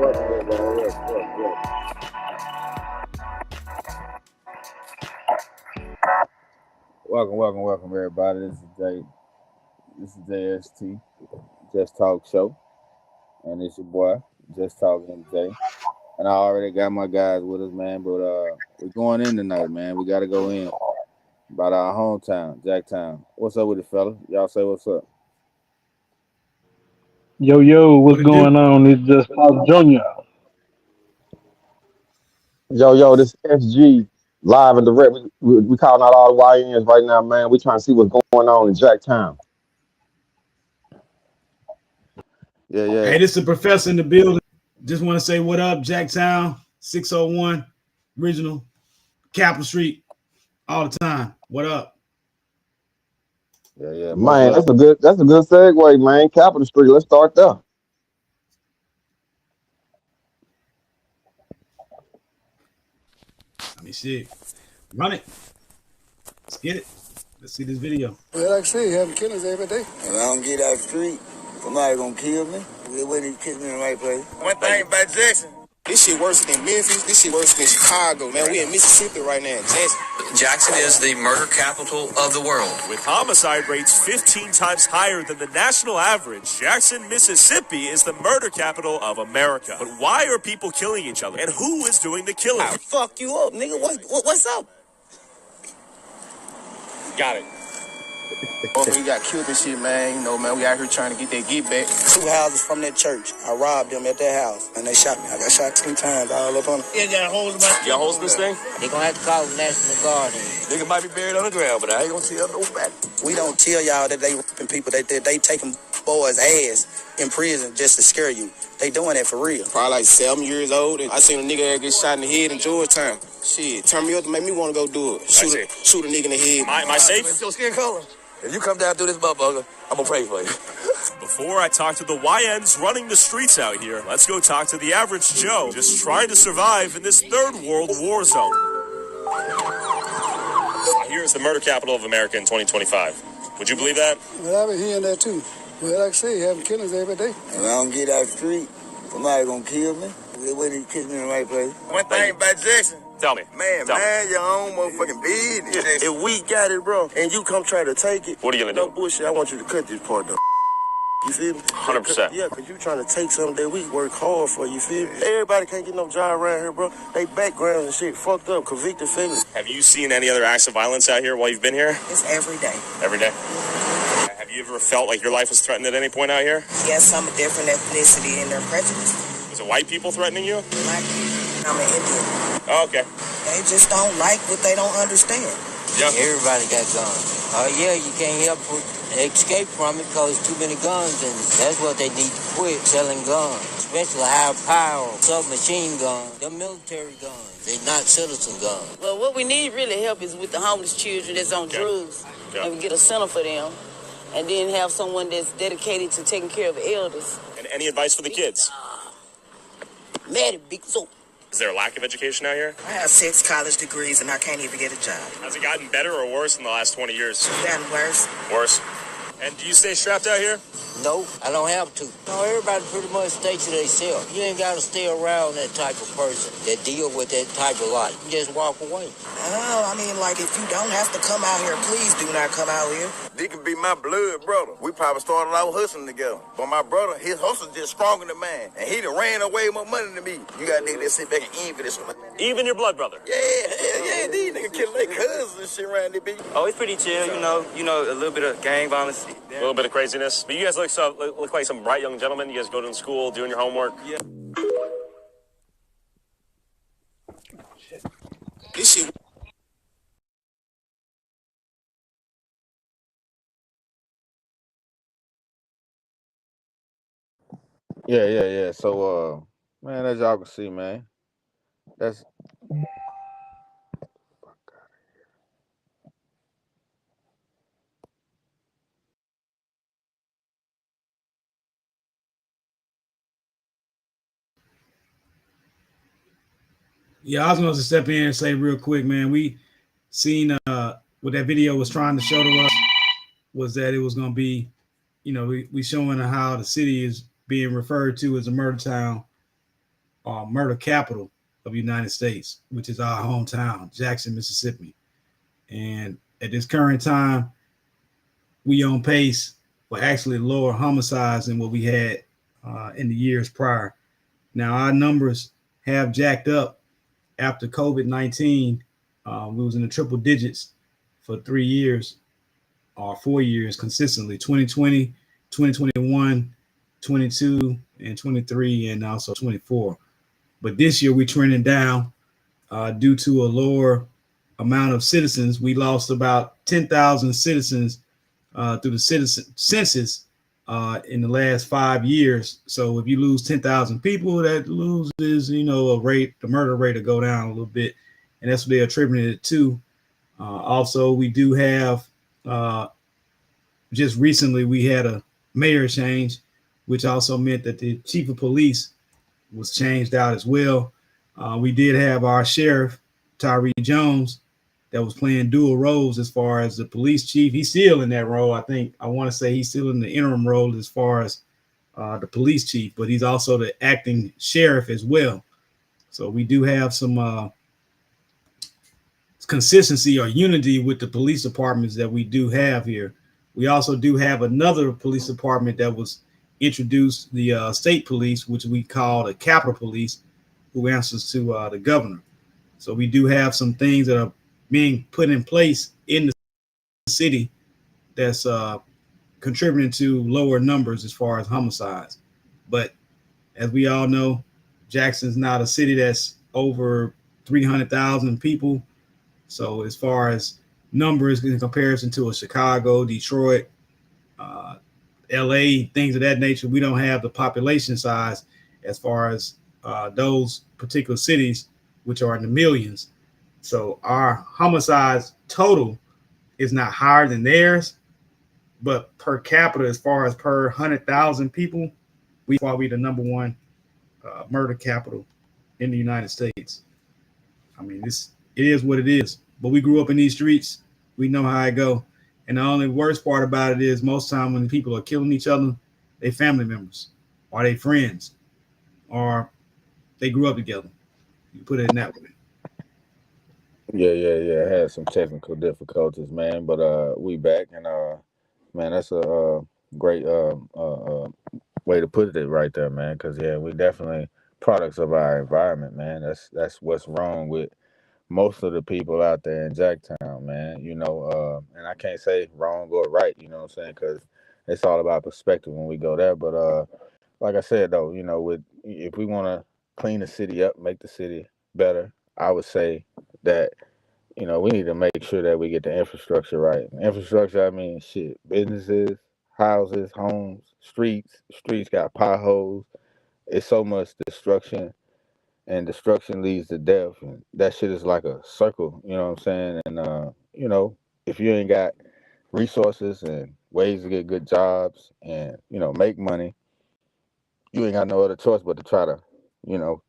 Welcome, everybody. This is JST, Just Talk Show, and it's your boy, Just Talking Jay. And I already got my guys with us, man. But we're going in tonight, man. We got to go in about our hometown, Jacktown. What's up with it, fella? Y'all say what's up? Yo, What what's it do? going on? It's just Pop Junior. Yo, this SG live and direct. We calling out all the YNs right now, man. We trying to see what's going on in Jacktown. Yeah. Hey, this is the professor in the building. Just want to say what up, Jacktown, 601, original, Capitol Street, all the time. What up? Yeah. Much Man, love. that's a good segue, man. Capitol Street. Let's start there. Let me see. Run it. Let's get it. Let's see this video. Well, like I say, having killings every day. If I don't get out the street, somebody gonna kill me. They wouldn't kill me in the right place. One thing about Jackson. This shit worse than Memphis. This shit worse than Chicago, man. We in Mississippi right now. Jackson is the murder capital of the world. With homicide rates 15 times higher than the national average, Jackson, Mississippi is the murder capital of America. But why are people killing each other? And who is doing the killing? I'll fuck you up, nigga. What's up? Got it. We got killed and shit, man. You know, man, we out here trying to get that get back. 2 houses from that church. I robbed them at their house, and they shot me. I got shot 10 times all up on them. You got holes in this thing? They gonna have to call the National Guard in. Nigga might be buried on the ground, but I ain't gonna tell nobody. We don't tell y'all that they ripping people. They taking boys' ass in prison just to scare you. They doing that for real. Probably like 7 years old, and I seen a nigga get shot in the head in Georgetown. Shit, turn me up to make me want to go do it. Shoot a nigga in the head. Am I safe? What's your skin color? If you come down through this motherfucker, I'm gonna pray for you. Before I talk to the YNs running the streets out here, let's go talk to the average Joe just trying to survive in this third world war zone. Here's the murder capital of America in 2025. Would you believe that? Well, I've been hearing that too. Well, like I say, having killings every day. If I don't get out the street, somebody gonna kill me. They wouldn't kill me in the right place. One thing about Jackson. Tell me. Man, your own motherfucking business. If we got it, bro, and you come try to take it, What are you gonna no do? bullshit. I want you to cut this part, though. You feel me? 100%. Yeah, because you trying to take something that we work hard for, you feel me? Everybody can't get no job around here, bro. They backgrounds and shit fucked up, convicted felons. Have you seen any other acts of violence out here while you've been here? It's every day. Every day? Have you ever felt like your life was threatened at any point out here? Yes, some a different ethnicity and their prejudice. Was it white people threatening you? Black people. I'm an Indian. Oh, okay. They just don't like what they don't understand. Yeah. Everybody got guns. Oh yeah, you can't help but escape from it because too many guns, and that's what they need to quit selling guns, especially high power submachine guns. They're military guns. They're not citizen guns. Well, what we need really help is with the homeless children that's on drugs, and we get a center for them, and then have someone that's dedicated to taking care of the elders. And any advice for the kids? Mad at big soap. Is there a lack of education out here? I have 6 college degrees and I can't even get a job. Has it gotten better or worse in the last 20 years? It's gotten worse. Worse. And do you stay strapped out here? No, I don't have to. No, everybody pretty much stay to themselves. You ain't got to stay around that type of person that deal with that type of life. You just walk away. Oh, I mean, like, if you don't have to come out here, please do not come out here. He can be my blood brother. We probably started out hustling together. But my brother, his hustle just stronger than mine. And he done ran away more money than me. You got niggas that sit back and envy this one. Even your blood brother? Yeah. These niggas killing their cousins and shit around there, bitch. Oh, it's pretty chill, you know, a little bit of gang violence. A little bit of craziness. But you guys look like some bright young gentlemen. You guys go to school, doing your homework. Yeah. This shit. Yeah. So, man, as y'all can see, man, that's Yeah, I was going to step in and say real quick, man, we seen what that video was trying to show to us was that it was going to be, we showing how the city is being referred to as a murder town. murder capital of the United States, which is our hometown, Jackson, Mississippi. And at this current time, we on pace for actually lower homicides than what we had in the years prior. Now our numbers have jacked up after COVID-19. We was in the triple digits for 3 years or 4 years consistently: 2020, 2021, 22, and 23, and also 24. But this year we trending down due to a lower amount of citizens. We lost about 10,000 citizens through the citizen census in the last 5 years. So if you lose 10,000 people, that loses, the murder rate to go down a little bit, and that's what they attributed it to. Also, we do have just recently we had a mayor change, which also meant that the chief of police was changed out as well. We did have our sheriff, Tyree Jones, that was playing dual roles as far as the police chief. He's still in that role. I want to say he's still in the interim role as far as the police chief, but he's also the acting sheriff as well. So we do have some consistency or unity with the police departments that we do have here. We also do have another police department that was introduced, the state police, which we call the Capitol Police, who answers to the governor. So we do have some things that are being put in place in the city that's contributing to lower numbers as far as homicides. But as we all know, Jackson's not a city that's over 300,000 people. So as far as numbers in comparison to a Chicago, Detroit, LA, things of that nature, we don't have the population size as far as those particular cities, which are in the millions. So our homicides total is not higher than theirs, but per capita, as far as per 100,000 people, we the number one murder capital in the United States. I mean, it is what it is. But we grew up in these streets. We know how it go. And the only worst part about it is most time when people are killing each other, they family members, or they friends, or they grew up together. You put it in that way. Yeah. I had some technical difficulties, man, but we back, and man, that's a great way to put it right there, man. Because yeah, we definitely products of our environment, man. That's what's wrong with most of the people out there in Jacktown, man. And I can't say wrong or right, you know what I'm saying? Because it's all about perspective when we go there. But like I said, though, if we want to clean the city up, make the city better, I would say that we need to make sure that we get the infrastructure right. Infrastructure, I mean, shit, businesses, houses, homes, streets. Streets got potholes. It's so much destruction, and destruction leads to death, and that shit is like a circle. You know what I'm saying? And if you ain't got resources and ways to get good jobs and make money, you ain't got no other choice but to try to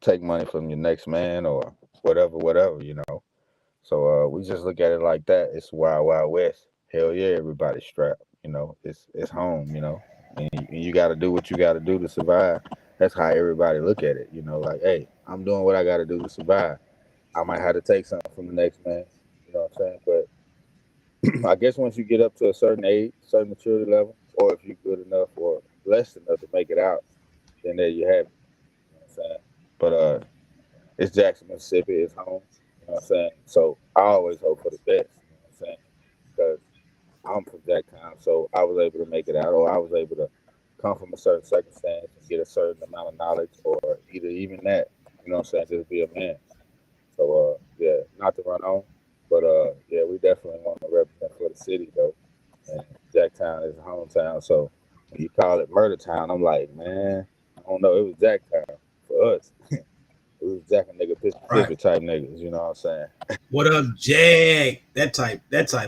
take money from your next man or whatever. So we just look at it like that. It's wild, wild west. Hell yeah, everybody's strapped. It's home. And you got to do what you got to do to survive. That's how everybody look at it. Like, hey, I'm doing what I got to do to survive. I might have to take something from the next man. You know what I'm saying? But I guess once you get up to a certain age, certain maturity level, or if you're good enough or blessed enough to make it out, then there you have it. You know what I'm saying? But it's Jackson, Mississippi. It's home. You know what I'm saying? So I always hope for the best. You know what I'm saying? Because I'm from Jacktown, so I was able to make it out, or I was able to come from a certain circumstance and get a certain amount of knowledge, or either even that. You know what I'm saying? Just be a man. So yeah, not to run on, but yeah, we definitely want to represent for the city though. And Jacktown is a hometown, so when you call it Murdertown, I'm like, man, I don't know. It was Jacktown for us. It was Jack and nigga Mississippi type niggas. You know what I'm saying? What up, Jack? That type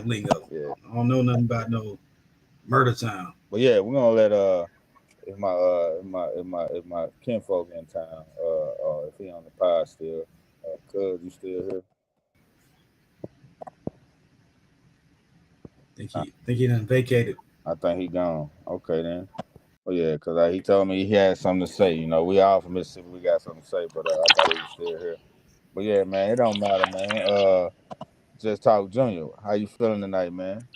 lingo. Yeah. I don't know nothing about no Murdertown. But yeah, we're gonna let if my kinfolk in town, if he on the pod still, cuz you still here? Think he done vacated. I think he gone. Okay then. Oh yeah, because he told me he had something to say. You know, we all from Mississippi. We got something to say, but I thought he was still here. But yeah, man, it don't matter, man. Just talk Junior. How you feeling tonight, man?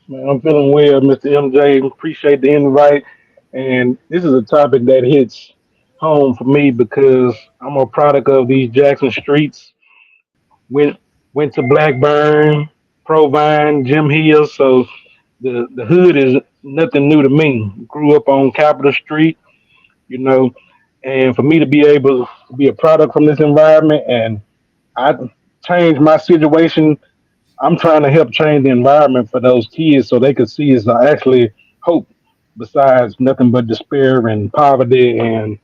Man, I'm feeling well, Mr. MJ. Appreciate the invite. And this is a topic that hits home for me because I'm a product of these Jackson streets. Went went to Blackburn, Provine, Jim Hill. So the hood is nothing new to me. Grew up on Capitol Street, you know, and for me to be able to be a product from this environment and I changed my situation. I'm trying to help change the environment for those kids so they could see it's actually hope besides nothing but despair and poverty and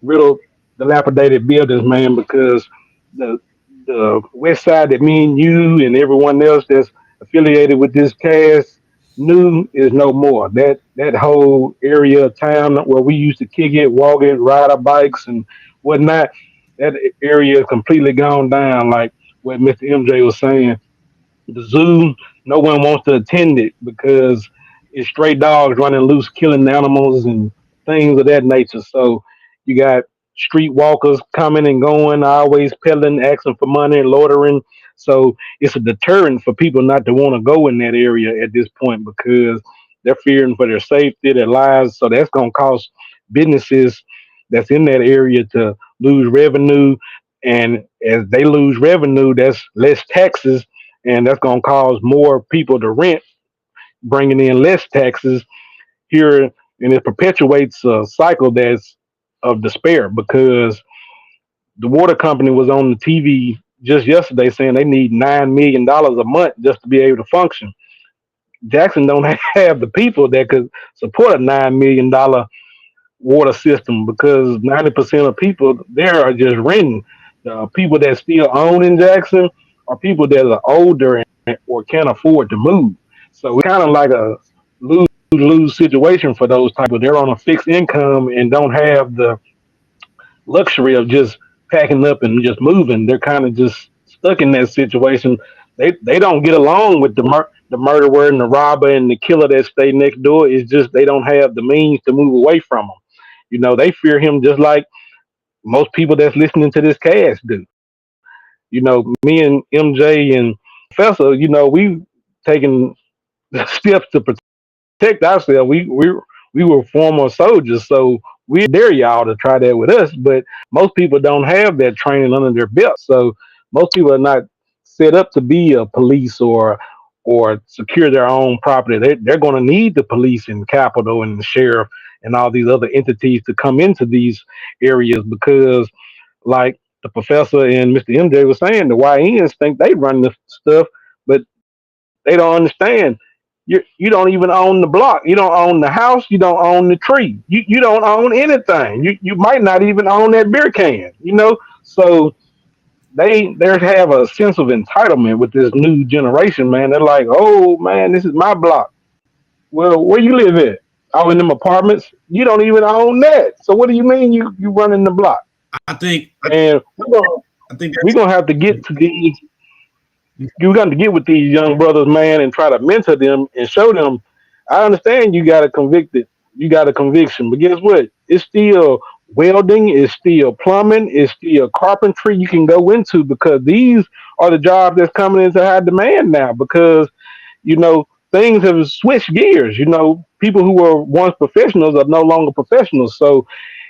real dilapidated buildings, man, because the the west side that me and you and everyone else that's affiliated with this cast knew is no more. That whole area of town where we used to kick it, walk it, ride our bikes and whatnot, that area is completely gone down, like what Mr. MJ was saying. The zoo, no one wants to attend it because it's stray dogs running loose, killing animals and things of that nature. So you got street walkers coming and going, always peddling, asking for money, loitering. So it's a deterrent for people not to want to go in that area at this point because they're fearing for their safety, their lives. So that's going to cause businesses that's in that area to lose revenue. And as they lose revenue, that's less taxes and that's going to cause more people to rent, bringing in less taxes here, and it perpetuates a cycle that's of despair because the water company was on the TV just yesterday saying they need $9 million a month just to be able to function. Jackson don't have the people that could support a $9 million water system because 90% of people there are just renting. The people that still own in Jackson are people that are older or can't afford to move. So it's kind of like a lose lose situation for those type of. They're on a fixed income and don't have the luxury of just packing up and just moving. They're kind of just stuck in that situation. They don't get along with the murderer and the robber and the killer that stay next door. It's just they don't have the means to move away from him. You know, they fear him just like most people that's listening to this cast do. You know, me and MJ and Professor, you know, we taken steps to protect ourselves. We were former soldiers, so we dare y'all to try that with us. But most people don't have that training under their belt, so most people are not set up to be a police or secure their own property. They're going to need the police and Capitol and the sheriff and all these other entities to come into these areas because, like the professor and Mr. MJ was saying, the YNs think they run this stuff, but they don't understand. You don't even own the block. You don't own the house. You don't own the tree. You don't own anything. You might not even own that beer can. You know, so they have a sense of entitlement with this new generation. Man, they're like, oh man, this is my block. Well, where you live at? Oh, in them apartments. You don't even own that. So what do you mean you running the block? I think And I think we're gonna have to get to these you got to get with these young brothers, man, and try to mentor them and show them. I understand you got a conviction, but guess what? It's still welding, it's still plumbing, it's still carpentry you can go into because these are the jobs that's coming into high demand now because things have switched gears. People who were once professionals are no longer professionals. So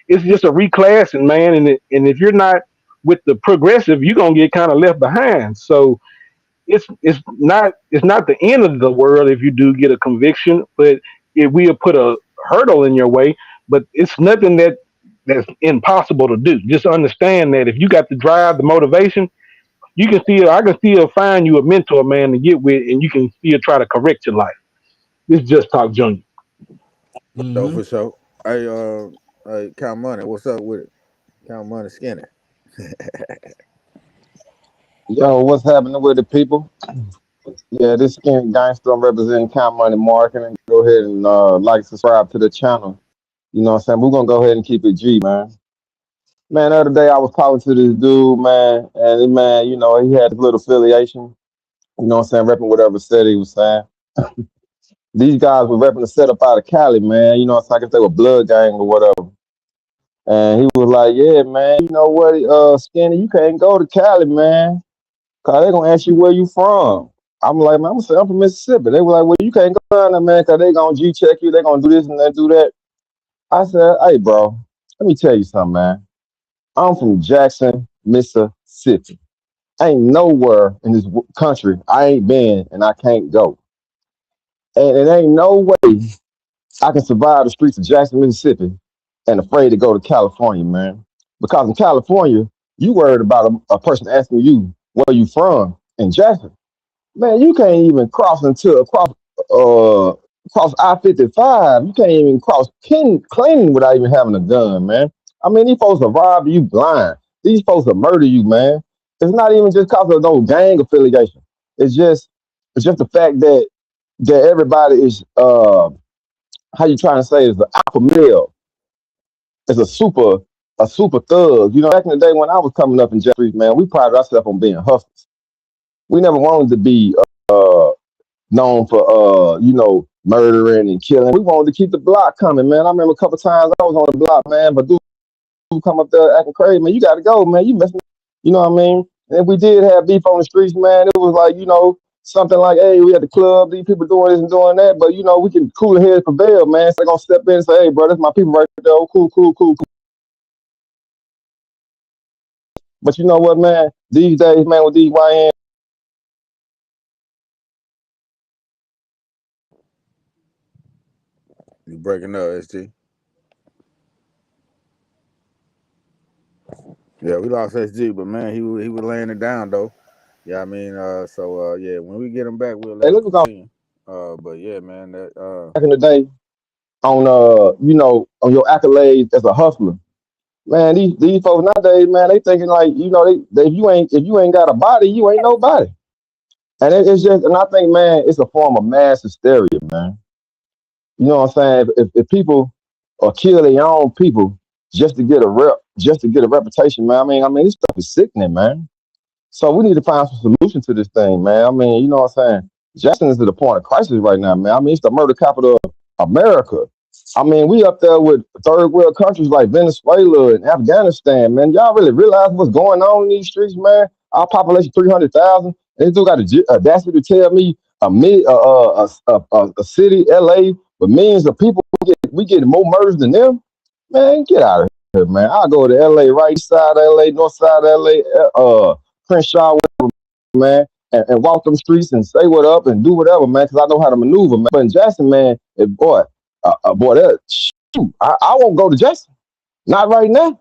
it's just a reclassing, man. And if you're not with the progressive, you're gonna get kind of left behind. So it's not the end of the world if you do get a conviction, but it will put a hurdle in your way. But it's nothing that's impossible to do. Just understand that if you got the drive, the motivation, I can still find you a mentor, man, to get with, and you can still try to correct your life. This is just talk junior. So mm-hmm. for sure. Hey, Count Money, what's up with it? Count Money Skinny. Yo, what's happening with the people? Yeah, this skin gangster I'm representing Count Money Marketing. Go ahead and like, subscribe to the channel. You know what I'm saying? We're gonna go ahead and keep it G, man. Man, the other day I was talking to this dude, man, and man, he had a little affiliation. You know what I'm saying? Repping whatever said he was saying. These guys were repping to set up out of Cali, man. It's like if they were blood gang or whatever. And he was like, yeah, man, you know what, Skinny, you can't go to Cali, man. Cause they gonna ask you where you from. I'm like, man, I'm from Mississippi. They were like, well, you can't go down there, man, cause they gonna G check you. They gonna do this and they do that. I said, hey, bro, let me tell you something, man. I'm from Jackson, Mississippi. Ain't nowhere in this country I ain't been and I can't go. And it ain't no way I can survive the streets of Jackson, Mississippi and afraid to go to California, man. Because in California, you worried about a person asking you where you from. In Jackson, man, you can't even uh cross I-55. You can't even cross Clinton without even having a gun, man. I mean, these folks will rob you blind. These folks will murder you, man. It's not even just because of no gang affiliation. It's just the fact that everybody is how you trying to say is the alpha male. It's a super thug. Back in the day when I was coming up in Jeffries, man, we prided ourselves on being hustlers. We never wanted to be uh known for murdering and killing. We wanted to keep the block coming, man. I remember a couple times I was on the block, man, but dude come up there acting crazy, man. You gotta go, man. You messing, you know what I mean? And if we did have beef on the streets, man, it was like, something like, hey, we at the club, these people doing this and doing that, but we can cooler heads prevail, man. So they're gonna step in and say, hey, bro, that's my people right there. Oh, cool, cool, cool, cool. But you know what, man? These days, man, with these YN, You breaking up, SG? Yeah, we lost SG, but man, he was laying it down though. Yeah, I mean, yeah, when we get him back, we'll hey, let him let's go continue. But yeah, man, that back in the day on on your accolades as a hustler. Man, these folks nowadays, man, they thinking like, they if you ain't got a body, you ain't nobody. And it's just, and I think, man, it's a form of mass hysteria, man. You know what I'm saying? If people or kill their own people just to get a just to get a reputation, man. I mean, this stuff is sickening, man. So we need to find some solution to this thing, man. I mean, you know what I'm saying? Jackson is at the point of crisis right now, man. I mean, it's the murder capital of America. I mean, we up there with third world countries like Venezuela and Afghanistan, man. Y'all really realize what's going on in these streets, man? Our population 300,000. They still got the audacity to tell me a city, LA, with millions of people, we get more murders than them. Man, get out of here, man. I'll go to LA, right east side of LA, north side of LA, Crenshaw, whatever, man, and walk them streets and say what up and do whatever, man, because I know how to maneuver, man. But in Jackson, man, boy, shoot, I won't go to Jackson. Not right now.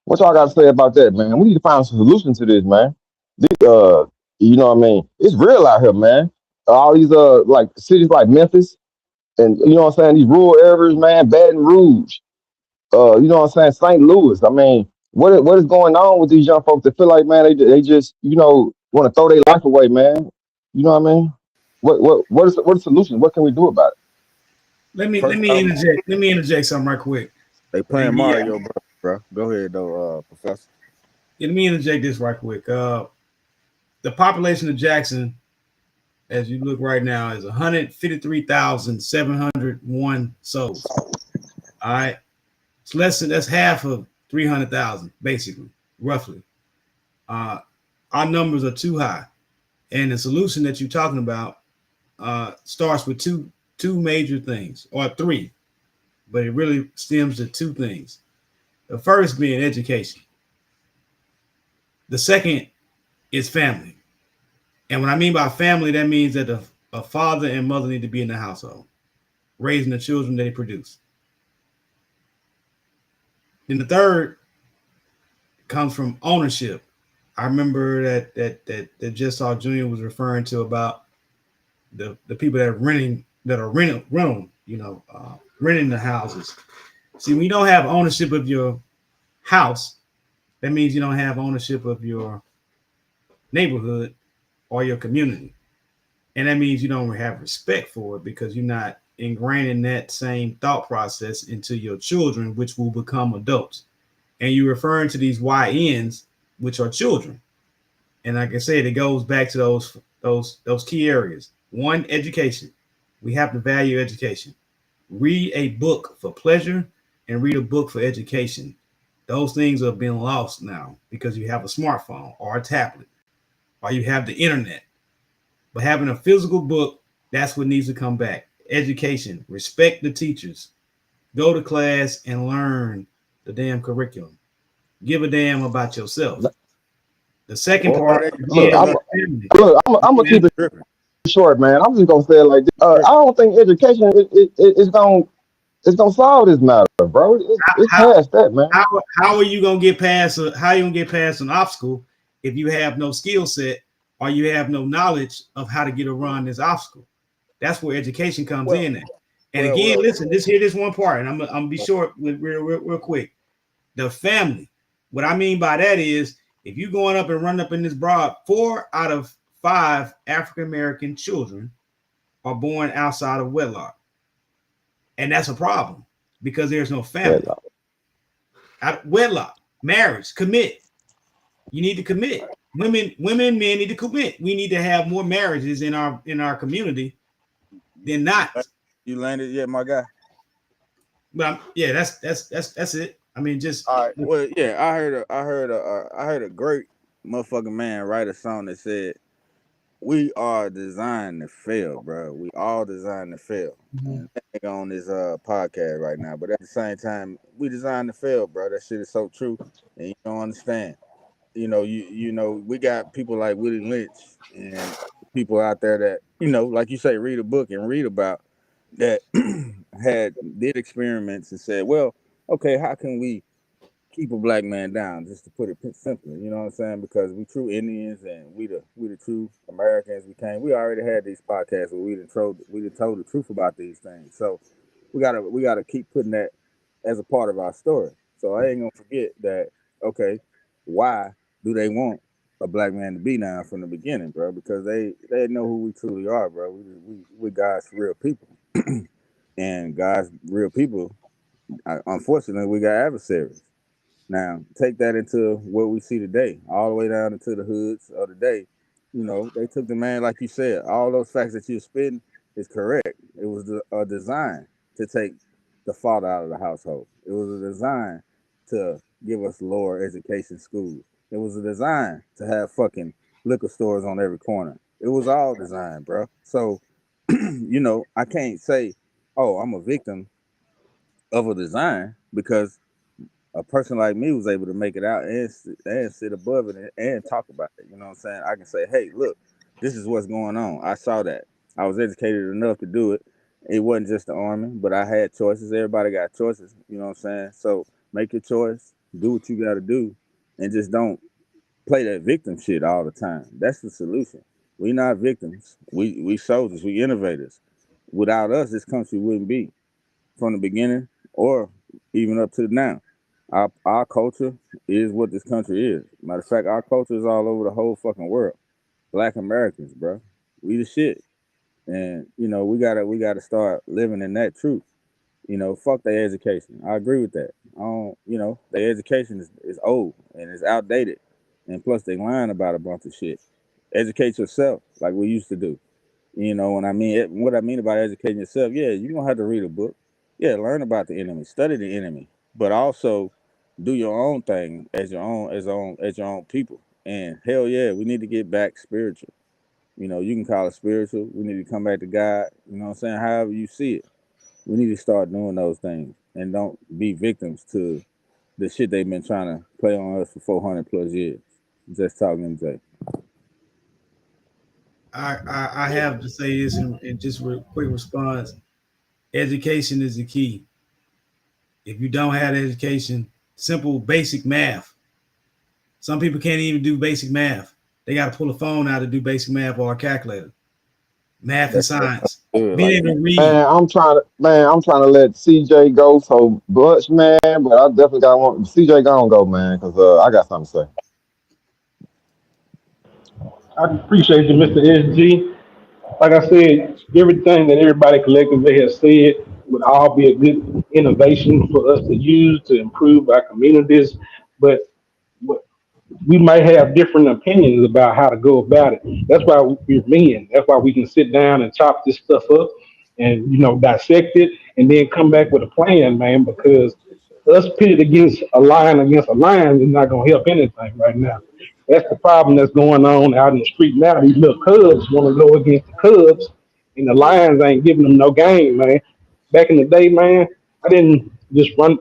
What y'all got to say about that, man? We need to find a solution to this, man. You know what I mean? It's real out here, man. All these like cities like Memphis and you know what I'm saying, these rural areas, man, Baton Rouge, you know what I'm saying, St. Louis. I mean, what is going on with these young folks that feel like, man, they just want to throw their life away, man? You know what I mean? What is the solution? What can we do about it? Let me let first me off, interject. Let me interject something right quick. they playing Mario, bro. Go ahead though, Professor. Let me interject this right quick. The population of Jackson, as you look right now, is 153,701 souls. All right, it's less than that's half of 300,000, basically, roughly. Our numbers are too high, and the solution that you're talking about starts with two major things, or three, but it really stems to two things. The first being education. The second is family. And what I mean by family, that means that a father and mother need to be in the household, raising the children they produce. Then the third comes from ownership. I remember that Just Talk Junior was referring to about the people that are renting, renting the houses. See, when you don't have ownership of your house, that means you don't have ownership of your neighborhood or your community. And that means you don't have respect for it because you're not ingraining that same thought process into your children, which will become adults. And you're referring to these YNs, which are children. And like I said, it goes back to those key areas. One, education. We have to value education. Read a book for pleasure and read a book for education. Those things have been lost now because you have a smartphone or a tablet or you have the internet. But having a physical book, that's what needs to come back. Education, respect the teachers, go to class and learn the damn curriculum. Give a damn about yourself. The second What about part, Look, again, education? is I'm family. look, I'm gonna keep it Tripping. short, man. I'm just gonna say it like this. I don't think education is gonna solve this matter, bro. It's How, past that, man. how are you gonna get past how you gonna get past an obstacle if you have no skill set or you have no knowledge of how to get around this obstacle? That's where education comes Well, in at. And well, again, well. listen, just hear this one part, and I'm gonna be short with real quick. The family. What I mean by that is if you going up and running up in this broad, 4 out of 5 African American children are born outside of wedlock. And that's a problem because there's no family. Well, Wedlock, marriage, commit. You need to commit. Men need to commit. We need to have more marriages in our community than not. You landed yet, my guy? But yeah, that's it. I mean, just All right. Well, yeah, I heard a great motherfucking man write a song that said, "We are designed to fail, bro. We all designed to fail." And that nigga on this podcast right now, but at the same time, we designed to fail, bro. That shit is so true, and you don't understand. You know, we got people like Willie Lynch and people out there that like you say, read a book and read about that did experiments and said, well, okay, how can we keep a black man down, just to put it simply, you know what I'm saying? Because we true Indians and we the true Americans. We already had these podcasts where we done told the truth about these things. So we gotta keep putting that as a part of our story. So I ain't gonna forget that. Okay, why do they want a black man to be now from the beginning, bro? Because they know who we truly are, bro. We God's real people, and God's real people. Unfortunately, we got adversaries. Now, take that into what we see today, all the way down into the hoods of the day. They took the man, like you said, all those facts that you're spitting is correct. It was a design to take the father out of the household. It was a design to give us lower education schools. It was a design to have fucking liquor stores on every corner. It was all designed, bro. So, I can't say, oh, I'm a victim of a design because a person like me was able to make it out and sit above it and talk about it. You know what I'm saying? I can say, hey, look, this is what's going on. I saw that. I was educated enough to do it. It wasn't just the army, but I had choices. Everybody got choices. You know what I'm saying? So make your choice, do what you got to do, and just don't play that victim shit all the time. That's the solution. We not victims. We soldiers. We innovators. Without us, this country wouldn't be from the beginning or even up to now. Our culture is what this country is. Matter of fact, our culture is all over the whole fucking world. Black Americans, bro, we the shit, and we gotta start living in that truth. Fuck their education. I agree with that. I don't, their education is old and it's outdated, and plus they lying about a bunch of shit. Educate yourself like we used to do. What I mean about educating yourself, yeah, you're gonna have to read a book. Yeah, learn about the enemy, study the enemy, but also do your own thing as your own people. And hell yeah, we need to get back spiritual. You can call it spiritual. We need to come back to God. You know what I'm saying? However you see it, we need to start doing those things and don't be victims to the shit they've been trying to play on us for 400 plus years. Just talking, MJ. I have to say this in just a quick response. Education is the key. If you don't have education, simple basic math. Some people can't even do basic math. They got to pull a phone out to do basic math or a calculator. Math and science. Good, Being like able to read. I'm trying to let CJ go so Butch, man, but I definitely got one. CJ gonna go, man, because I got something to say. I appreciate you, Mr. SG. Like I said, everything that everybody collectively has said would all be a good innovation for us to use to improve our communities. But we might have different opinions about how to go about it. That's why we're men. That's why we can sit down and chop this stuff up and dissect it and then come back with a plan, man. Because us pitted against a lion is not gonna help anything right now. That's the problem that's going on out in the street now. These little cubs want to go against the cubs, and the lions ain't giving them no game, man. Back in the day, man, I didn't just run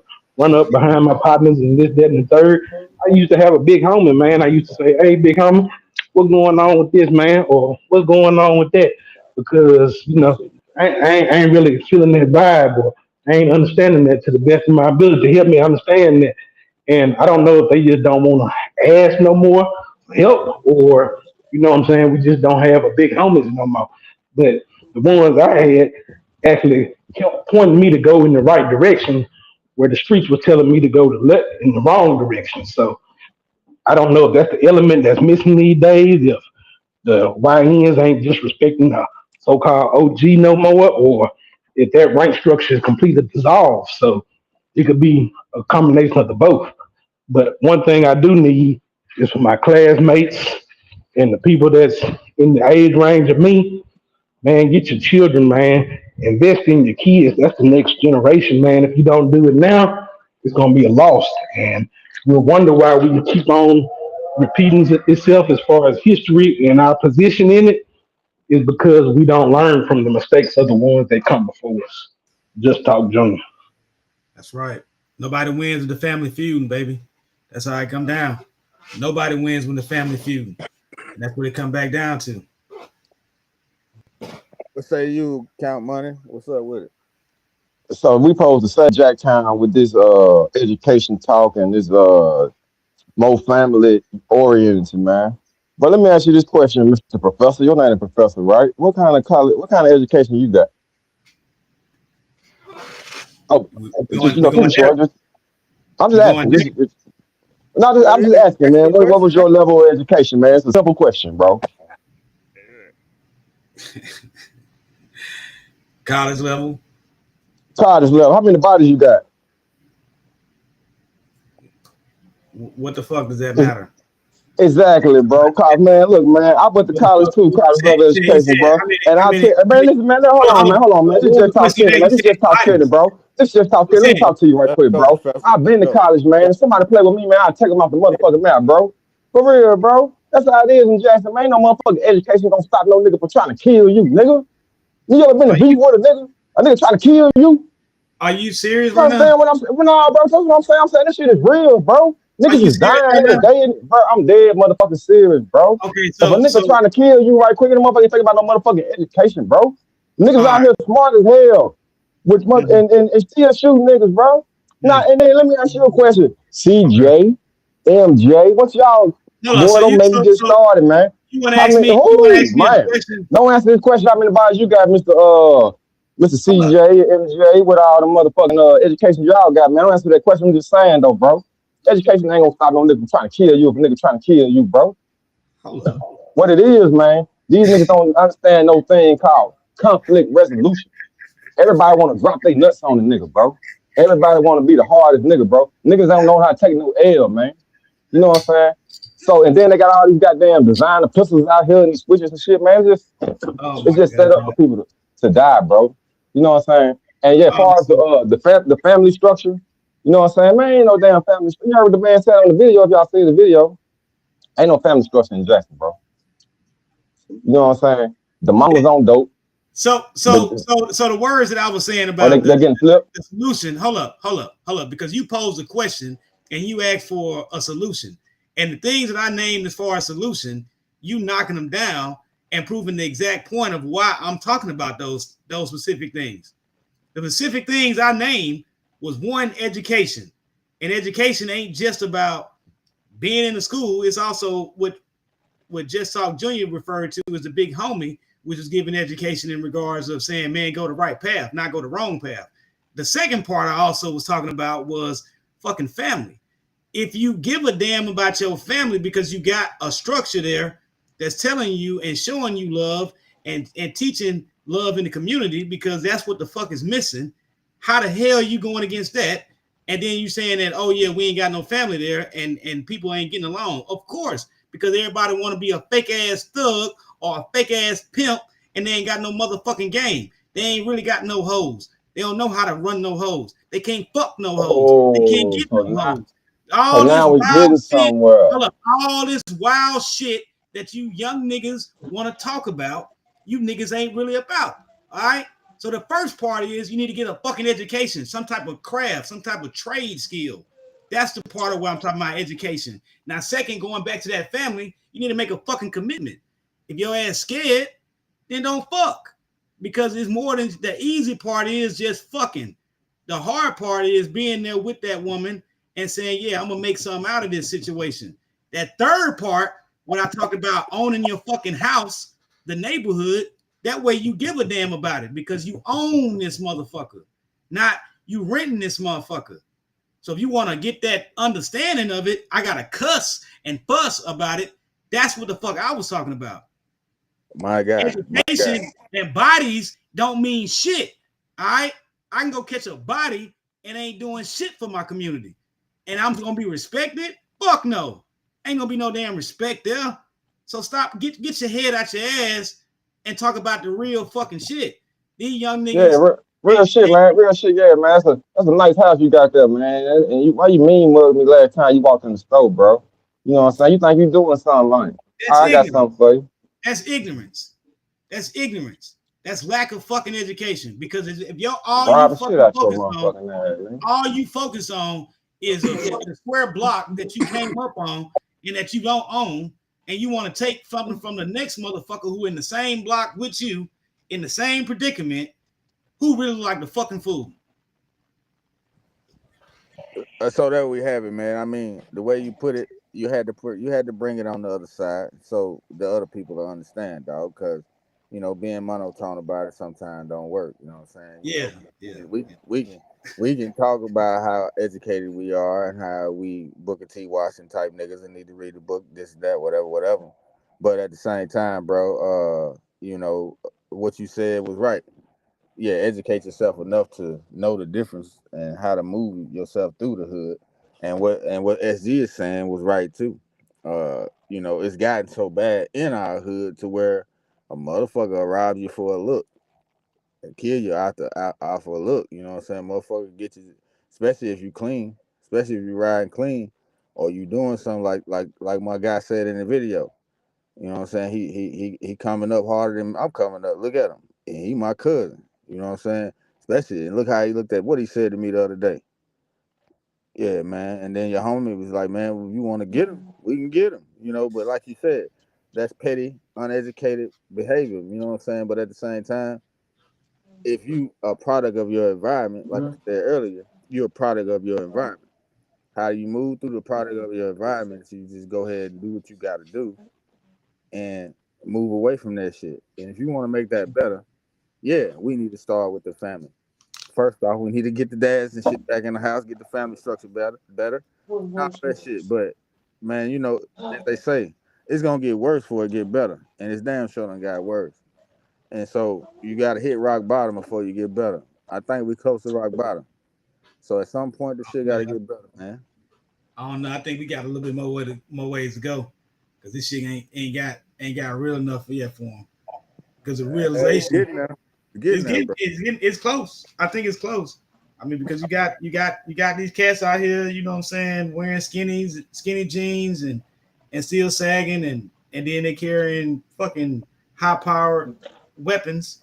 up behind my partners and this, that, and the third. I used to have a big homie, man. I used to say, "Hey, big homie, what's going on with this, man?" Or "What's going on with that?" Because I ain't really feeling that vibe, or I ain't understanding that to the best of my ability. Help me understand that. And I don't know if they just don't want to ask no more help, or what I'm saying, we just don't have a big homies no more. But the ones I had actually kept pointing me to go in the right direction, where the streets were telling me to go in the wrong direction. So I don't know if that's the element that's missing these days. If the YNs ain't disrespecting the so-called OG no more, or if that rank structure is completely dissolved. So it could be a combination of the both. But one thing I do need is for my classmates and the people that's in the age range of me, man, get your children, man. Invest in your kids. That's the next generation, man. If you don't do it now, it's gonna be a loss. And we'll wonder why we keep on repeating itself as far as history and our position in it is because we don't learn from the mistakes of the ones that come before us. Just talk junior. That's right. Nobody wins with the family feuding, baby. That's how I come down. Nobody wins when the family feuding. And that's what it come back down to. What say you, Count Money? What's up with it? So we supposed to say Jacktown with this education talk and this more family oriented, man. But let me ask you this question, Mr. Professor. Your name is Professor, right? What kind of college? What kind of education you got? Oh, We just going, we going finish, there. bro. I'm just We going asking. there. I'm just asking, man. What was your level of education, man? It's a simple question, bro. College level. College level. How many bodies you got? What the fuck does that matter? Exactly, bro. Cause man, look, man, I went to college too, college level He said, education, bro. And how I'll many, tell man, listen, man, hold on, man. This what was just the talk question shit, you man. asked? This You said just talk shit, bodies. bro. This just talk You shit. Let me said, talk to you right Let's quick, go, bro. Professor. I've been to Let's go. college, man. If somebody play with me, man, I'll take them off the motherfucking map, bro. For real, bro. That's how it is in Jackson, man. Ain't no motherfucking education gonna stop no nigga from trying to kill you, nigga. You ever been to beef with a nigga? A nigga trying to kill you? are you serious You right now? understand what I'm saying? No, bro, that's what I'm saying. I'm saying this shit is real, bro. Are Niggas you is serious dying right every now? day, bro. I'm dead, motherfucking serious, bro. Okay, If a so nigga trying to kill you right quick, the motherfucker think about no motherfucking education, bro. Niggas all out right. here smart as hell, and still shoot niggas, bro. Now, Mm. and then let me ask you a question. Okay. CJ, MJ, what's y'all? Hold on. Boy, don't make me get started, man. You want to How ask many? me? You want to Oh ask me a man, question? don't answer this question. How many bodies you got, Mr. Hold up. CJ, MJ, with all the motherfucking education y'all got, man? Don't answer that question. I'm just saying though, bro. Education ain't gonna stop no nigga from trying to kill you if a nigga trying to kill you, bro. Hold up. What it is, man, these niggas don't understand no thing called conflict resolution. Everybody wanna drop their nuts on the nigga, bro. Everybody wanna be the hardest nigga, bro. Niggas don't know how to take no L, man. You know what I'm saying? So, and then they got all these goddamn designer pistols out here and these switches and shit, man. Oh It's my just set god, up bro. for people to die, bro. You know what I'm saying? And yeah, as Oh, far as the family structure, you know what I'm saying? Man, ain't no damn family. You heard what the man said on the video? If y'all see the video, ain't no family structure in Jackson, bro. You know what I'm saying? The mama's on dope. So The, the words that I was saying or about they're getting flipped. the solution. Hold up, because you posed a question and you asked for a solution, and the things that I named as far as solution, you knocking them down and proving the exact point of why I'm talking about those specific things. The specific things I named was one, education, and education ain't just about being in the school. It's also what Just Talk Junior referred to as the big homie, which is giving education in regards of saying, man, go the right path, not go the wrong path. The second part I also was talking about was fucking family. If you give a damn about your family because you got a structure there that's telling you and showing you love and teaching love in the community, because that's what the fuck is missing, how the hell are you going against that? And then you saying that, oh yeah, we ain't got no family there and people ain't getting along. Of course, because everybody want to be a fake ass thug or a fake ass pimp and they ain't got no motherfucking game. They ain't really got no hoes. They don't know how to run no hoes. They can't fuck no hoes. They can't Oh, get no hoes. so All this now we wild getting shit, somewhere. hold up, all this wild shit that you young niggas want to talk about, you niggas ain't really about. All right. So the first part is you need to get a fucking education, some type of craft, some type of trade skill. That's the part of what I'm talking about, education. Now, second, going back to that family, you need to make a fucking commitment. If your ass scared, then don't fuck. Because it's more than the easy part is just fucking. The hard part is being there with that woman and saying, yeah, I'm gonna make something out of this situation. That third part, when I talk about owning your fucking house, the neighborhood, that way you give a damn about it because you own this motherfucker, not you renting this motherfucker. So if you want to get that understanding of it, I gotta cuss and fuss about it. That's what the fuck I was talking about. My God, my God. Education and bodies don't mean shit. All right. I can go catch a body and ain't doing shit for my community. And I'm gonna be respected? Fuck no. Ain't gonna be no damn respect there. So stop, get your head out your ass and talk about the real fucking shit. These young Yeah, niggas, real shit, man. Real shit, yeah, man. That's a nice house you got there, man. And why you mean mugged me last time you walked in the store, bro? You know what I'm saying? You think you doing something like? that's I got ignorant. something for you. That's ignorance. That's ignorance. That's lack of fucking education. Because if you're Rob the shit out your motherfucking ass, man. all you focus on is a fucking square block that you came up on and that you don't own, and you want to take something from the next motherfucker who in the same block with you in the same predicament, who really like the fucking fool. So there we have it, man. I mean, the way you put it, you had to bring it on the other side so the other people will understand, dog. Because being monotone about it sometimes don't work. You know what I'm saying? Yeah, yeah. We can talk about how educated we are and how we Booker T. Washington type niggas and need to read the book, this, that, whatever, whatever. But at the same time, bro, what you said was right. Yeah, educate yourself enough to know the difference and how to move yourself through the hood. And what SG is saying was right too. It's gotten so bad in our hood to where a motherfucker will rob you for a look and kill you out for a look. You know what I'm saying? Motherfucker get you, especially if you clean, especially if you riding clean, or you doing something like my guy said in the video. You know what I'm saying? He coming up harder than I'm coming up. Look at him. And he my cousin. You know what I'm saying? Especially, and look how he looked at what he said to me the other day. Yeah, man. And then your homie was like, man, if you want to get him, we can get him. But like you said, that's petty, uneducated behavior. You know what I'm saying? But at the same time, if you a product of your environment, like I said earlier, you're a product of your environment. How you move through the product of your environment, so you just go ahead and do what you got to do and move away from that shit. And if you want to make that better, yeah, we need to start with the family. First off, we need to get the dads and shit back in the house, get the family structure better, all that shit. But man, as they say, it's gonna get worse before it get better, and it's damn sure done got worse. And so you got to hit rock bottom before you get better. I think we close to rock bottom. So at some point, the shit got to get better, man. I don't know. I think we got a little bit more ways to go because this shit ain't got real enough yet for him. Because the It's realization getting there. Bro. it's close. I think it's close. I mean, because you got these cats out here, you know what I'm saying, wearing skinny jeans and still sagging and then they carrying fucking high powered weapons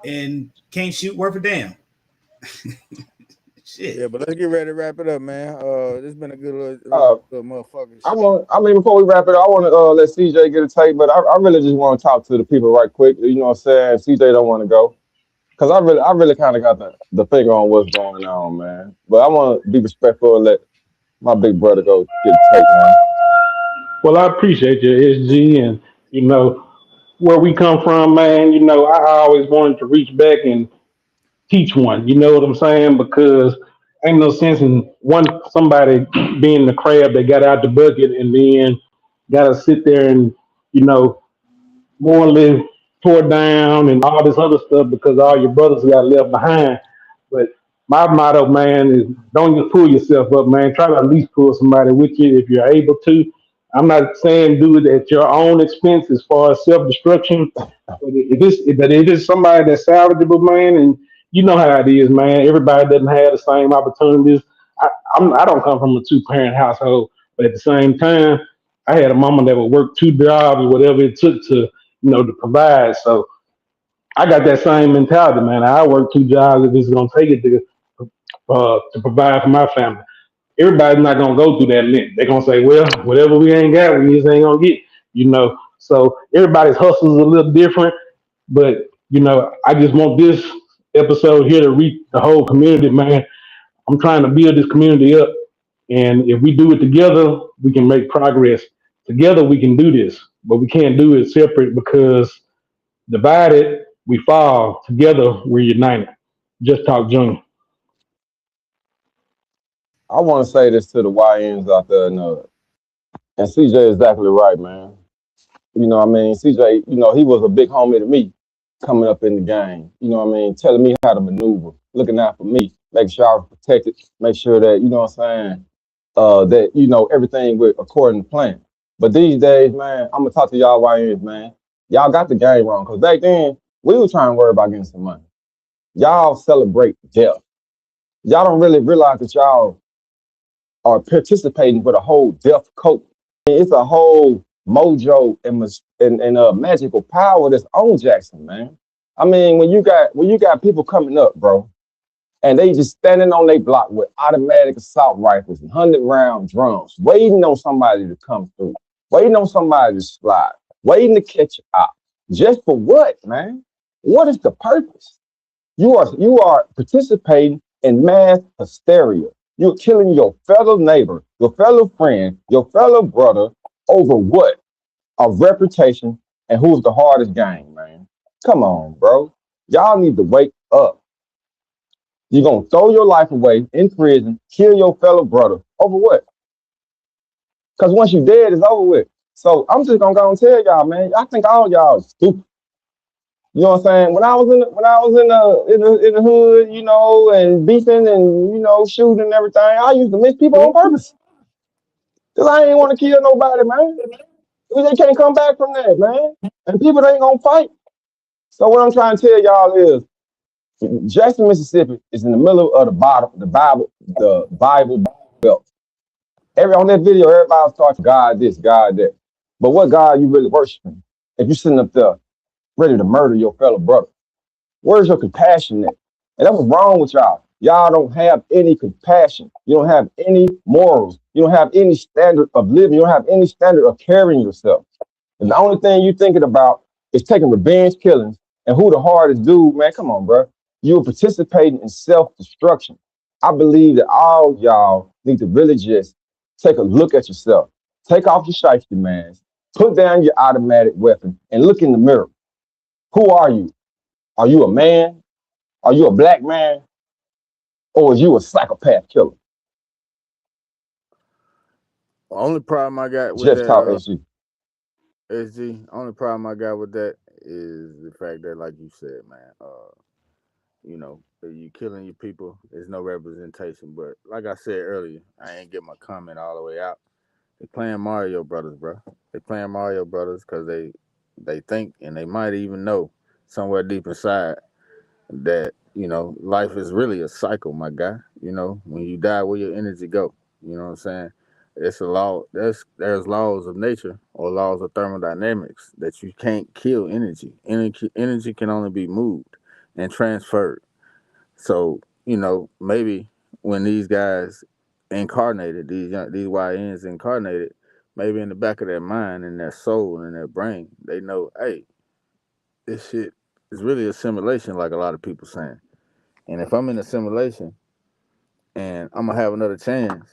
and can't shoot worth a damn. Shit. Yeah, but let's get ready to wrap it up, man. This been a good little motherfucking I shit. want. I mean, before we wrap it up, I want to let CJ get a take, but I really just want to talk to the people right quick. You know what I'm saying? CJ don't want to go because I really kind of got the finger on what's going on, man. But I want to be respectful and let my big brother go get a take, man. Well, I appreciate you, SG, and you know where we come from, man. You know, I always wanted to reach back and teach one. You know what I'm saying? Because ain't no sense in somebody being the crab that got out the bucket and then got to sit there and you know morally tore down and all this other stuff because all your brothers got left behind. But my motto, man, is don't just pull yourself up, man. Try to at least pull somebody with you if you're able to. I'm not saying do it at your own expense as far as self destruction. But if it's somebody that's salvageable, man, and you know how it is, man. Everybody doesn't have the same opportunities. I don't come from a two parent household, but at the same time, I had a mama that would work two jobs or whatever it took to to provide. So I got that same mentality, man. I work two jobs if it's gonna take it to provide for my family. Everybody's not gonna go through that length. They're gonna say, well, whatever we ain't got, we just ain't gonna get. So everybody's hustle is a little different, but I just want this episode here to reach the whole community, man. I'm trying to build this community up, and if we do it together, we can make progress. Together, we can do this, but we can't do it separate because divided we fall. Together, we're united. Just talk, Junior. I want to say this to the YNs out there, and CJ is exactly right, man. What I mean? CJ, he was a big homie to me coming up in the game. What I mean? Telling me how to maneuver, looking out for me, making sure I was protected, make sure that, what I'm saying, that, everything went according to plan. But these days, man, I'm going to talk to y'all YNs, man. Y'all got the game wrong. Because back then, we were trying to worry about getting some money. Y'all celebrate death. Y'all don't really realize that y'all are participating with a whole death cult. It's a whole mojo and magical power that's on Jackson, man. I mean, when you got people coming up, bro, and they just standing on their block with automatic assault rifles and 100-round drums, waiting on somebody to come through, waiting on somebody to slide, waiting to catch up. Just for what, man? What is the purpose? You are participating in mass hysteria. You're killing your fellow neighbor, your fellow friend, your fellow brother over what? A reputation and who's the hardest game, man. Come on, bro. Y'all need to wake up. You're gonna throw your life away in prison, kill your fellow brother over what? Because once you're dead, it's over with. So I'm just gonna go and tell y'all, man. I think all y'all is stupid. You know what I'm saying? When I was in the hood, and beefing and shooting and everything, I used to miss people on purpose. Cause I ain't want to kill nobody, man. They can't come back from that, man. And people ain't gonna fight. So what I'm trying to tell y'all is Jackson, Mississippi is in the middle of the Bible belt. On that video, everybody was talking God this, God that. But what God you really worshiping? If you sitting up there ready to murder your fellow brother, where's your compassion at? And that's what's wrong with y'all. Y'all don't have any compassion. You don't have any morals. You don't have any standard of living. You don't have any standard of carrying yourself. And the only thing you thinking about is taking revenge killings and who the hardest dude, man. Come on, bro. You're participating in self-destruction. I believe that all y'all need to really just take a look at yourself. Take off your shiesty mask, put down your automatic weapon, and look in the mirror. Who are you? Are you a man? Are you a black man? Or is you a psychopath killer? Only problem I got with Just that, talk SG. SG. Only problem I got with that is the fact that, like you said, man, you killing your people. There's no representation. But like I said earlier, I ain't get my comment all the way out. They playing Mario Brothers, bro. They playing Mario Brothers because they think and they might even know somewhere deep inside that life is really a cycle, my guy. When you die, where your energy go? You know what I'm saying? It's a law. There's laws of nature or laws of thermodynamics that you can't kill energy. Energy can only be moved and transferred. So maybe when these guys incarnated, these YNs incarnated, maybe in the back of their mind and their soul and their brain, they know, hey, this shit is really a simulation, like a lot of people saying. And if I'm in a simulation and I'm gonna have another chance,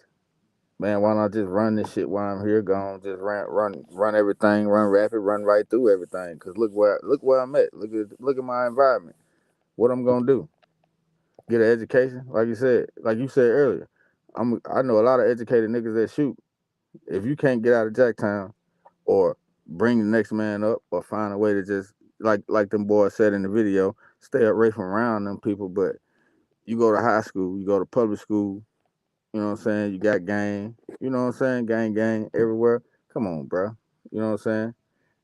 man, why not just run this shit while I'm here? Go on, just run everything, run rapid, run right through everything. Cause look where I'm at. Look at my environment. What I'm gonna do? Get an education, like you said earlier. I know a lot of educated niggas that shoot. If you can't get out of Jacktown or bring the next man up or find a way to just like them boys said in the video, stay away from around them people. But you go to high school, you go to public school, you know what I'm saying? You got gang, you know what I'm saying? Gang everywhere. Come on, bro. You know what I'm saying?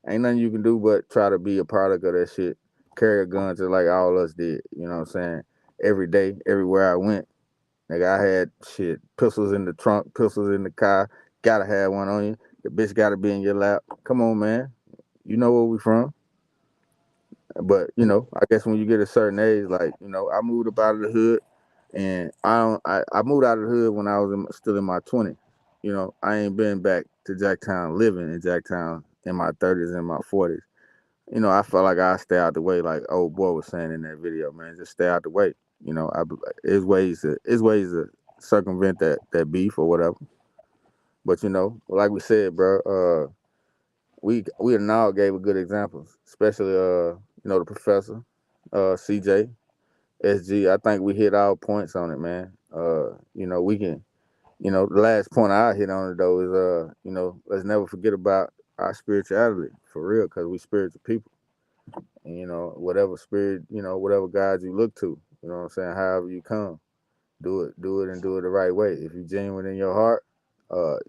Ain't nothing you can do but try to be a product of that shit. Carry a gun just like all us did. You know what I'm saying? Every day, everywhere I went, nigga, I had shit, pistols in the trunk, pistols in the car. Gotta have one on you. The bitch gotta be in your lap. Come on, man. You know where we from. But I guess when you get a certain age, like I moved up out of the hood, and I moved out of the hood when I was still in my 20s. I ain't been back to Jacktown, living in Jacktown in my 30s and my 40s. I felt like I stay out the way, like old boy was saying in that video, man. Just stay out the way. There's ways to circumvent that beef or whatever. But like we said, bro, we now gave a good examples, especially the professor, CJ, SG. I think we hit all points on it, man. We can, the last point I hit on it though is let's never forget about our spirituality for real, because we spiritual people. And whatever spirit, whatever God you look to, you know what I'm saying, however you come, do it and do it the right way. If you're genuine in your heart,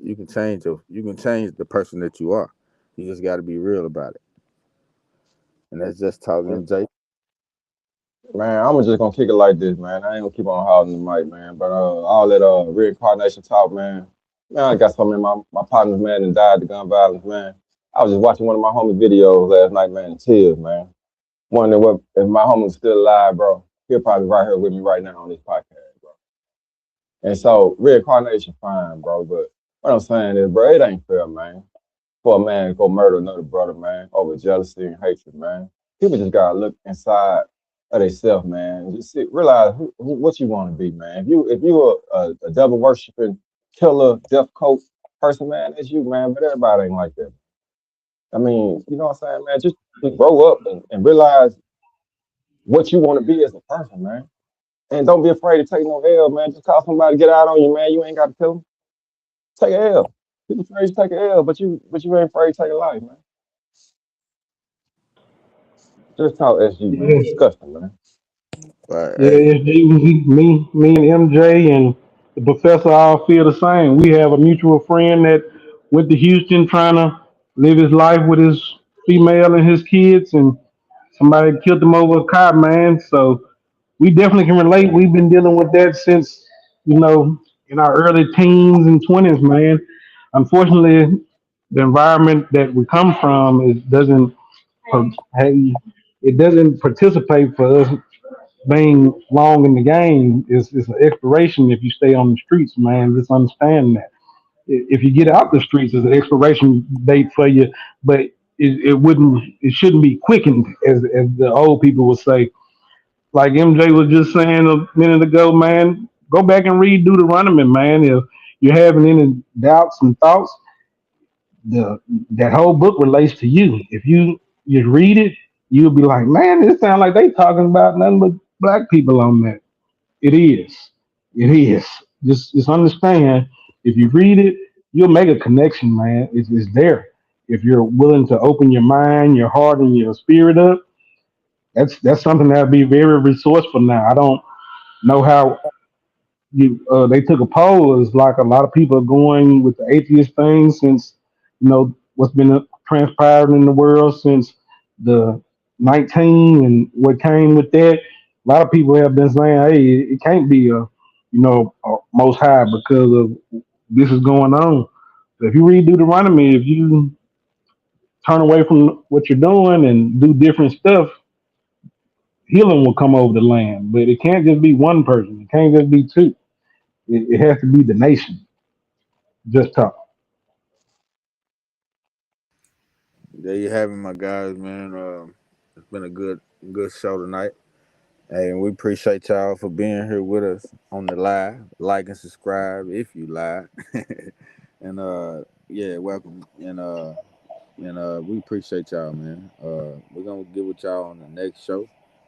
you can change the person that you are. You just got to be real about it. And that's just talking, Jay. Man, I'm just gonna kick it like this, man. I ain't gonna keep on holding the mic, man. But all that reincarnation talk, man. Man, I got some of my partners, man, and died to gun violence, man. I was just watching one of my homie videos last night, man, in tears, man. Wondering what if my homie's still alive, bro. He'll probably right here with me right now on this podcast, bro. And so reincarnation, fine, bro. But what I'm saying is, bro, it ain't fair, man. For a man to go murder another brother, man, over jealousy and hatred, man. People just gotta look inside of themselves, man. And just realize what you want to be, man. If you a devil worshiping killer, death coat person, man, that's you, man. But everybody ain't like that. I mean, you know what I'm saying, man? Just grow up and realize what you want to be as a person, man. And don't be afraid to take no L, man. Just call somebody to get out on you, man. You ain't got to kill them. Take a L. People afraid to take a L, but you ain't afraid to take a life, man. Just talk SG, man. Yeah, Disgusting, man. But yeah, hey, SG, me and MJ and the professor all feel the same. We have a mutual friend that went to Houston trying to live his life with his female and his kids, and somebody killed him over a car, man. So we definitely can relate. We've been dealing with that since, in our early teens and 20s, man. Unfortunately, the environment that we come from doesn't, hey, it doesn't participate for us being long in the game. It's an expiration if you stay on the streets, man. Just understand that. If you get out the streets, it's an expiration date for you, but it shouldn't be quickened, as the old people would say. Like MJ was just saying a minute ago, man, go back and read Deuteronomy, man. If you're having any doubts and thoughts, the that whole book relates to you. If you read it, you'll be like, man, it sounds like they talking about nothing but black people on that. It is. It is. Just understand. If you read it, you'll make a connection, man. It's there. If you're willing to open your mind, your heart, and your spirit up, that's something that'll be very resourceful. Now, I don't know how they took a poll. It's like a lot of people are going with the atheist thing since what's been transpired in the world since the 19 and what came with that. A lot of people have been saying, "Hey, it can't be a Most High because of this is going on." So if you read Deuteronomy, if you turn away from what you're doing and do different stuff, healing will come over the land. But it can't just be one person. It can't just be two. It has to be the nation. Just talk. there you have it, my guys, man. It's been a good show tonight. Hey, and we appreciate y'all for being here with us on the live. Like and subscribe if you live. And yeah, welcome. And we appreciate y'all, man. We're gonna get with y'all on the next show.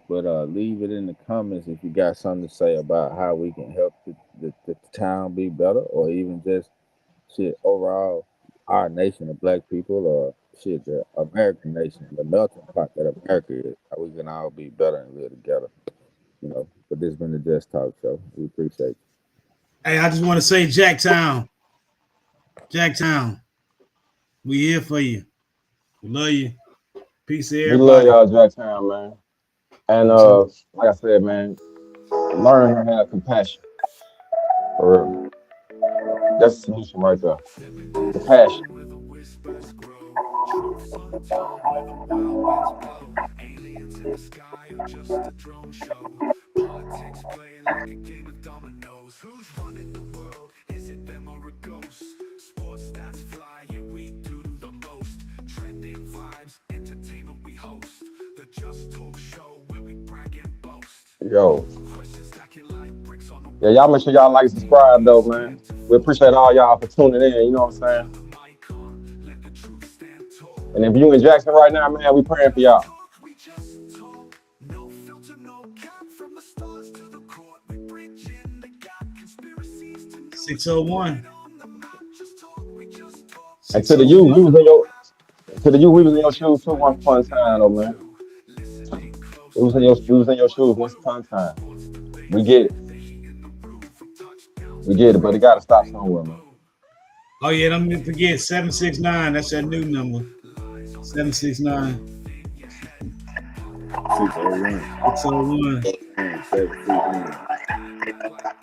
But leave it in the comments if you got something to say about how we can help the town be better, or even just shit overall our nation of black people, or shit the American nation, the melting pot that America is. How we can all be better and live together. But this has been the Just Talk Show. We appreciate you. Hey, I just want to say Jacktown. Jacktown. We here for you. We love you. Peace to We love everybody. y'all, Jacktown, man. And like I said, man, learn to have compassion. For real. That's the solution right there. Compassion. Yo. Yeah, y'all make sure y'all like and subscribe though, man. We appreciate all y'all for tuning in, you know what I'm saying? And if you in Jackson right now, man, we praying for y'all. 601. And to the youth, we was in your we was in your shoes too once upon a time though, man. We was in your shoes once upon a time. We get it. We get it, but it gotta stop somewhere, man. Oh yeah, don't forget 769. That's that new number. 769. 601. 601. 761.